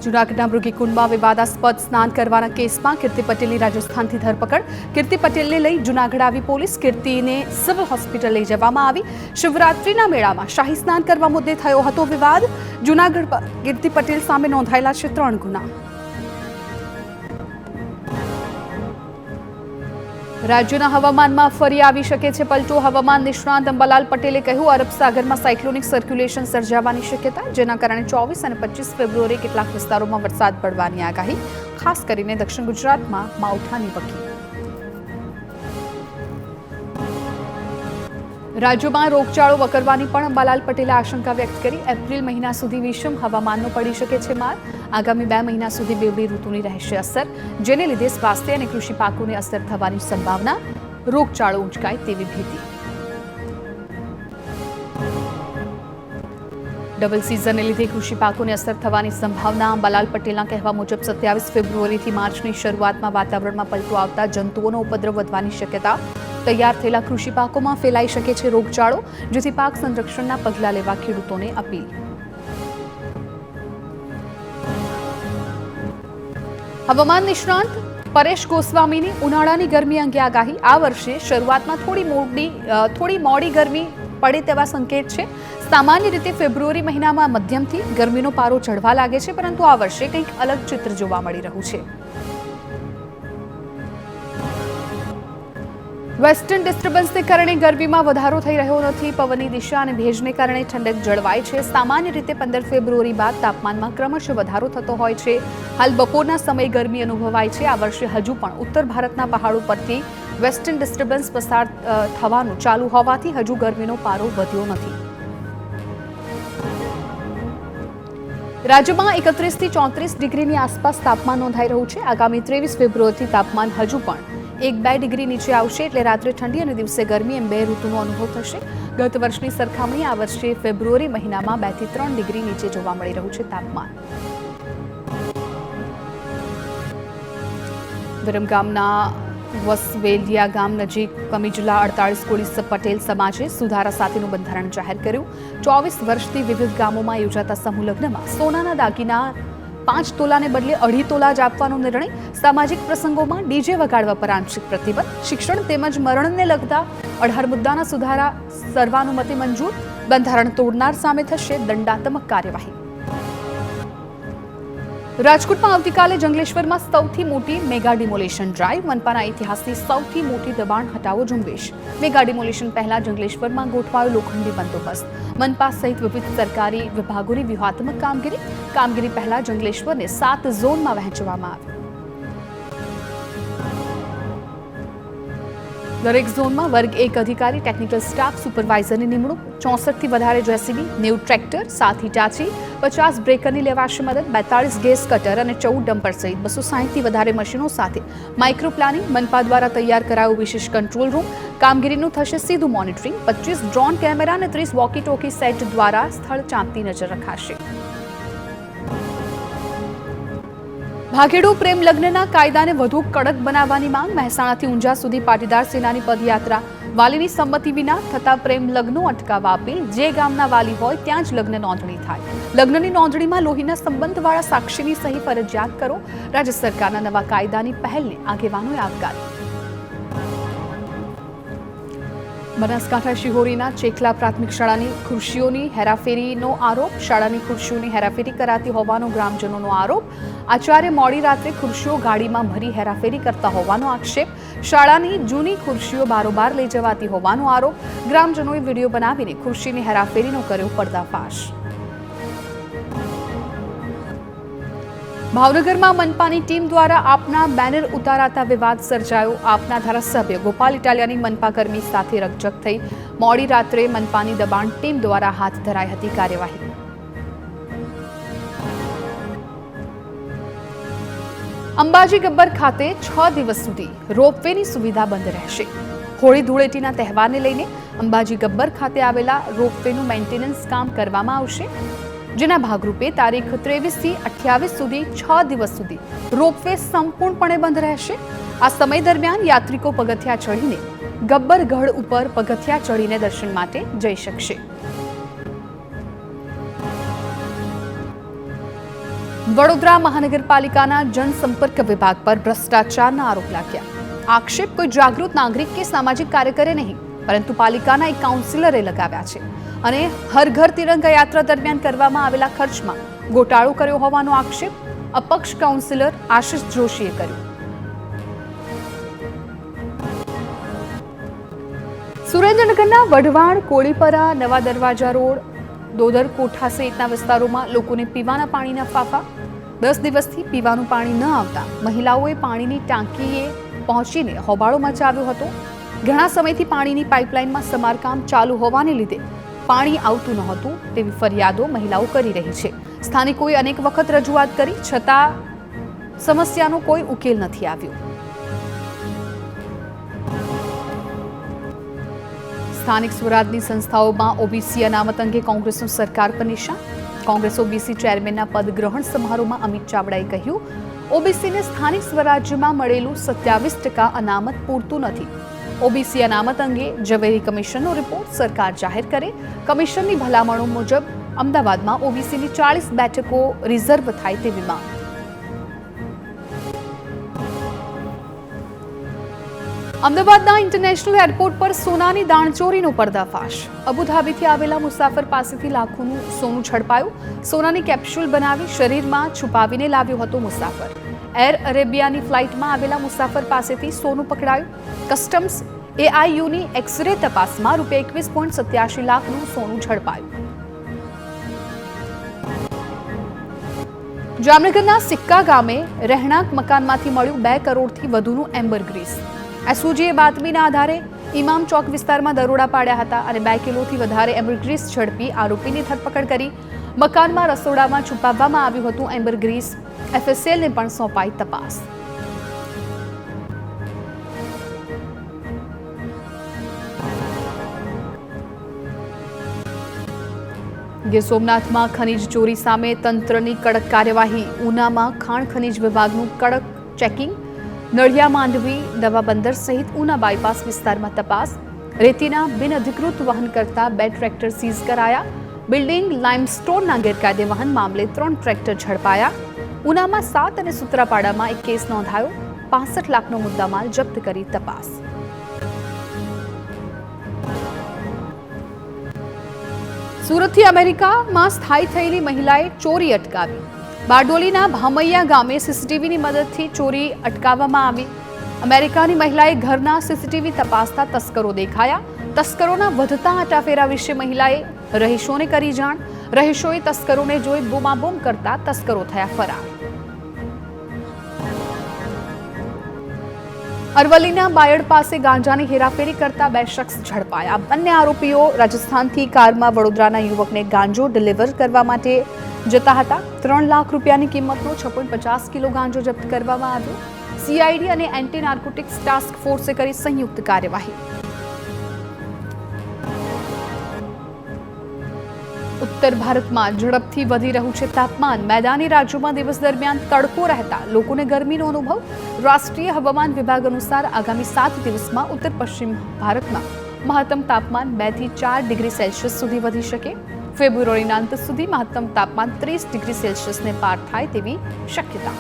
જૂનાગઢના મૃગીકુંડમાં વિવાદાસ્પદ સ્નાન કરવાના કેસમાં કીર્તિ પટેલની રાજસ્થાનથી ધરપકડ. કીર્તિ પટેલને લઈ જૂનાગઢ આવી પોલીસ. કીર્તિને સિવિલ હોસ્પિટલ લઈ જવામાં આવી. શિવરાત્રીના મેળામાં શાહી સ્નાન કરવા મુદ્દે થયો હતો વિવાદ. જૂનાગઢ કીર્તિ પટેલ સામે નોંધાયેલા છે 3 ગુના. રાજ્યના હવામાનમાં ફરી આવી શકે છે પલટો. હવામાન નિષ્ણાંત અંબાલાલ પટેલે કહ્યું, અરબ સાગરમાં સાયક્લોનિક સર્ક્યુલેશન સર્જાવાની શક્યતા, જેના કારણે 24 અને 25 ફેબ્રુઆરી કેટલાક વિસ્તારોમાં વરસાદ પડવાની આગાહી, ખાસ કરીને દક્ષિણ ગુજરાતમાં માવઠાની વકી. રાજ્યમાં રોગચાળો વકરવાની પણ અંબાલાલ પટેલે આશંકા વ્યક્ત કરી. એપ્રિલ મહિના સુધી વિષમ હવામાનનો પડી શકે છે માર. આગામી 2 મહિના સુધી બેવડી ઋતુની રહેશે અસર, જેને લીધે સ્વાસ્થ્ય અને કૃષિ પાકોને અસર થવાની સંભાવના. રોગચાળો ઉંચકાય તેવી ભીતિ. ડબલ સિઝનને લીધે કૃષિ પાકોને અસર થવાની સંભાવના. અંબાલાલ પટેલના કહેવા મુજબ 27 ફેબ્રુઆરીથી માર્ચની શરૂઆતમાં વાતાવરણમાં પલટો આવતા જંતુઓનો ઉપદ્રવ વધવાની શક્યતા. તૈયાર થયેલા કૃષિ પાકોમાં ફેલાઈ શકે છે રોગચાળો, જેથી પાક સંરક્ષણના પગલાં લેવા ખેડૂતોને અપીલ. હવામાન નિષ્ણાંત પરેશ ગોસ્વામીની ઉનાળાની ગરમી અંગે આગાહી. આ વર્ષે શરૂઆતમાં થોડી મોડી ગરમી પડે તેવા સંકેત છે. સામાન્ય રીતે ફેબ્રુઆરી મહિનામાં મધ્યમથી ગરમીનો પારો ચઢવા લાગે છે, પરંતુ આ વર્ષે કંઈક અલગ ચિત્ર જોવા મળી રહ્યું છે. વેસ્ટર્ન ડિસ્ટર્બન્સને કારણે ગરમીમાં વધારો થઈ રહ્યો નથી. પવનની દિશા અને ભેજને કારણે ઠંડક જળવાય છે. સામાન્ય રીતે 15 ફેબ્રુઆરી બાદ તાપમાનમાં ક્રમશઃ વધારો થતો હોય છે. હાલ બપોરના સમયે ગરમી અનુભવાય છે. આ વર્ષે હજુ પણ ઉત્તર ભારતના પહાડો પરથી વેસ્ટર્ન ડિસ્ટર્બન્સ પસાર થવાનું ચાલુ હોવાથી હજુ ગરમીનો પારો વધ્યો નથી. રાજ્યમાં 31 થી 34 ડિગ્રીની આસપાસ તાપમાન નોંધાઈ રહ્યું છે. આગામી 23 ફેબ્રુઆરીથી તાપમાન હજુ પણ 1-2 ડિગ્રી નીચે આવશે, એટલે રાત્રે ઠંડી અને દિવસે ગરમી એમ 2 ઋતુનો અનુભવ થશે. ગત વર્ષની સરખામણી આ વર્ષે ફેબ્રુઆરી મહિનામાં 2 થી 3 ડિગ્રી નીચે જોવા મળી રહ્યું છે તાપમાન. વિરમગામના વસવેલિયા ગામ નજીક કમિજલા 48 કોળી પટેલ સમાજે સુધારા સાથેનું બંધારણ જાહેર કર્યું. 24 વર્ષથી વિવિધ ગામોમાં યોજાતા સમૂહ લગ્નમાં સોનાના દાગીના 5 તોલાને બદલે 2.5 તોલા જ આપવાનો નિર્ણય. સામાજિક પ્રસંગોમાં ડીજે વગાડવા પર આંશિક પ્રતિબંધ. શિક્ષણ તેમજ મરણને લગતા 18 મુદ્દાના સુધારા સર્વાનુમતે મંજૂર. બંધારણ તોડનાર સામે થશે દંડાત્મક કાર્યવાહી. રાજકોટમાં આવતીકાલે જંગલેશ્વરમાં સૌથી મોટી મેગા ડિમોલેશન ડ્રાઈવ. મનપાના ઇતિહાસની સૌથી મોટી દબાણ હટાવો ઝુંબેશ. મેગા ડિમોલેશન પહેલા જંગલેશ્વરમાં ગોઠવાયો લોખંડી બંદોબસ્ત. મનપા સહિત વિવિધ સરકારી વિભાગોની વ્યૂહાત્મક કામગીરી પહેલા જંગલેશ્વરને 7 ઝોનમાં વહેંચવામાં આવ્યું. દરેક ઝોનમાં વર્ગ 1 અધિકારી, ટેકનિકલ સ્ટાફ, સુપરવાઇઝરની નિમણૂક. 64 થી વધારે જેસીબી, 90 ટ્રેક્ટર, 7 હિટાચી, 50 બ્રેકરની લેવાશે મદદ. 42 ગેસ કટર અને 14 ડમ્પર સહિત 260 થી વધારે મશીનો સાથે માઇક્રો પ્લાનિંગ. મનપા દ્વારા તૈયાર કરાયો વિશેષ કંટ્રોલ રૂમ. કામગીરીનું થશે સીધું મોનિટરિંગ. 25 ડ્રોન કેમેરા અને 30 વોકી ટોકી સેટ દ્વારા સ્થળ ચાંપતી નજર રખાશે. ભાગેડુ પ્રેમ લગ્નના કાયદાને વધુ કડક બનાવવાની માંગ. મહેસાણાથી ઊંઝા સુધી પાટીદાર સેનાની પદયાત્રા. વાલીની સંમતિ વિના થતા પ્રેમ લગ્નો અટકાવવા અપીલ. જે ગામના વાલી હોય ત્યાં જ લગ્ન નોંધણી થાય. લગ્નની નોંધણીમાં લોહીના સંબંધવાળા સાક્ષીની સહી ફરજિયાત કરો. રાજ્ય સરકારના નવા કાયદાની પહેલને આગેવાનોએ આવકારી. બનાસકાંઠા શિહોરીના ચેખલા પ્રાથમિક શાળાની ખુરશીઓની હેરાફેરીનો આરોપ. શાળાની ખુરશીઓની હેરાફેરી કરાતી હોવાનો ગ્રામજનોનો આરોપ. આચાર્ય મોડી રાત્રે ખુરશીઓ ગાડીમાં ભરી હેરાફેરી કરતા હોવાનો આક્ષેપ. શાળાની જૂની ખુરશીઓ બારોબાર લઈ જવાતી હોવાનો આરોપ. ગ્રામજનોએ વિડીયો બનાવીને ખુરશીની હેરાફેરીનો કર્યો પર્દાફાશ. ભાવનગરમાં મનપાની ટીમ દ્વારા આપના બેનર ઉતારાતા વિવાદ સર્જાયો. આપના ધારાસભ્ય ગોપાલ ઇટાલિયાની મનપા કર્મી સાથે રકઝક થઈ. મોડી રાત્રે મનપાની દબાણ ટીમ દ્વારા હાથ ધરાઈ હતી કાર્યવાહી. અંબાજી ગબ્બર ખાતે 6 દિવસ સુધી રોપવેની સુવિધા બંધ રહેશે. હોળી ધૂળેટીના તહેવારને લઈને અંબાજી ગબ્બર ખાતે આવેલા રોપવેનું મેન્ટેનન્સ કામ કરવામાં આવશે, જેના ભાગરૂપે તારીખ 23 થી 28 સુધી 6 દિવસ સુધી રોપવે સંપૂર્ણપણે બંધ રહેશે. આ સમય દરમિયાન યાત્રિકો પગથિયા ચડીને ગબ્બર ગઢ ઉપર પગથિયા ચડીને દર્શન માટે જઈ શકશે. વડોદરા મહાનગરપાલિકાના જનસંપર્ક વિભાગ પર ભ્રષ્ટાચારના આરોપ લાગ્યા. આક્ષેપ કોઈ જાગૃત નાગરિક કે સામાજિક કાર્યકરે નહીં, પરંતુ પાલિકાના એક કાઉન્સિલરે લગાવ્યા છે અને હર ઘર તિરંગા યાત્રા દરમિયાન કરવામાં આવેલા ખર્ચમાં ગોટાળો કર્યો હોવાનો આક્ષેપ અપક્ષ કાઉન્સિલર આશિષ જોશીએ કર્યો. સુરેન્દ્રનગરના વઢવાણ, કોળીપરા, નવા દરવાજા રોડ, દોદર કોઠા સહિતના વિસ્તારોમાં લોકોને પીવાના પાણીના ફાફા. 10 દિવસથી પીવાનું પાણી ન આવતા મહિલાઓએ પાણીની ટાંકીએ પહોંચીને હોબાળો મચાવ્યો હતો. ઘણા સમયથી પાણીની પાઇપલાઇનમાં સમારકામ ચાલુ હોવાને લીધે પાણી આવતું નહોતું તેવી ફરિયાદો મહિલાઓ કરી રહી છે. સ્થાનિકોએ અનેક વખત રજૂઆત કરી છતાં સમસ્યાનો કોઈ ઉકેલ નથી આવ્યો. સ્થાનિક સ્વરાજની સંસ્થાઓમાં ઓબીસી અનામત અંગે કોંગ્રેસનું સરકાર પર નિશાન. કોંગ્રેસ ઓબીસી ચેરમેનના પદ ગ્રહણ સમારોહમાં અમિત ચાવડાએ કહ્યું, ઓબીસીને સ્થાનિક સ્વરાજ્યમાં મળેલું 27% અનામત પૂરતું નથી. ઓબીસી અનામત અંગે ઝવેરી કમિશનનો રિપોર્ટ સરકાર જાહેર કરે. કમિશનની ભલામણો મુજબ અમદાવાદમાં ઓબીસીની 40 બેઠકો રિઝર્વ થાય તેવી માંગ. અમદાવાદના ઇન્ટરનેશનલ એરપોર્ટ પર સોનાની દાણચોરીનો પર્દાફાશ. અબુધાબીથી આવેલા મુસાફર પાસેથી લાખોનું સોનું ઝડપાયું. સોનાની કેપ્સ્યુલ બનાવી શરીરમાં છુપાવીને લાવ્યો હતો મુસાફર. એર અરેબિયાની ફ્લાઇટમાં આવેલા મુસાફર પાસેથી સોનું પકડાયું. કસ્ટમ્સ એઆઈયુની એક્સરે તપાસમાં ₹21.87 લાખનું સોનું ઝડપાયું. જામનગરના સિક્કા ગામે રહેણાંક મકાનમાંથી મળ્યું 2 કરોડથી વધુનું એમ્બરગ્રીસ. એસઓજીએ બાતમીના આધારે ઇમામ ચોક વિસ્તારમાં દરોડા પાડ્યા હતા અને 2 કિલોથી વધારે એમ્બરગ્રીસ ઝડપી આરોપીની ધરપકડ કરી. મકાનમાં રસોડામાં છુપાવવામાં આવ્યું હતું એમ્બરગ્રીસ. એફએસએલને પણ સોંપાઈ તપાસ. ગીર સોમનાથમાં ખનીજ ચોરી સામે તંત્રની કડક કાર્યવાહી. ઉનામાં ખાણ ખનીજ વિભાગનું કડક ચેકિંગ. નળિયા માંડવી, નવા બંદર સહિત ઉના બાયપાસ વિસ્તારમાં તપાસ. રેતીના બિનઅધિકૃત વહન કરતા 2 ટ્રેક્ટર સીઝ કરાયા. બિલ્ડિંગ લાઇમસ્ટોનના ગેરકાયદે વહન મામલે 3 ટ્રેક્ટર ઝડપાયા. ઉનામાં 7 અને સૂત્રાપાડામાં 1 કેસ નોંધાયો. 65 લાખનો મુદ્દામાલ જપ્ત કરી તપાસ. સુરતથી અમેરિકામાં સ્થાયી થયેલી મહિલાએ ચોરી અટકાવી. બારડોલીના ભામૈયા ગામે સીસીટીવીની મદદથી ચોરી અટકાવવામાં આવી. અમેરિકાની મહિલાએ ઘરના સીસીટીવી તપાસતા તસ્કરો દેખાયા. તસ્કરોના વધતા આટાફેરા વિશે મહિલાએ રહીશોને કરી જાણ. રહીશોએ તસ્કરોને જોઈ બૂમાબૂમ કરતા તસ્કરો થયા ફરાર. અરવલ્લીના બાયડ પાસે ગાંજાની હેરાફેરી કરતા 2 શખ્સ ઝડપાયા. બંને આરોપીઓ રાજસ્થાનથી કારમાં વડોદરાના યુવકને ગાંજો ડિલિવર કરવા માટે જતા હતા. 3 લાખ રૂપિયાની કિંમતનો 6.50 કિલો ગાંજો જપ્ત કરવામાં આવ્યો. સીઆઈડી અને એન્ટી નાર્કોટિક્સ ટાસ્ક ફોર્સે કરી સંયુક્ત કાર્યવાહી. ઉત્તર ભારતમાં ઝડપથી વધી રહ્યું છે તાપમાન. મેદાની રાજ્યોમાં દિવસ દરમિયાન તડકો રહેતા લોકોને ગરમીનો અનુભવ. રાષ્ટ્રીય હવામાન વિભાગ અનુસાર આગામી 7 દિવસમાં ઉત્તર પશ્ચિમ ભારતમાં મહત્તમ તાપમાન 2 થી 4 ડિગ્રી સેલ્સિયસ સુધી વધી શકે. ફેબ્રુઆરીના અંત સુધી મહત્તમ તાપમાન 30 ડિગ્રી સેલ્સિયસને પાર થાય તેવી શક્યતા.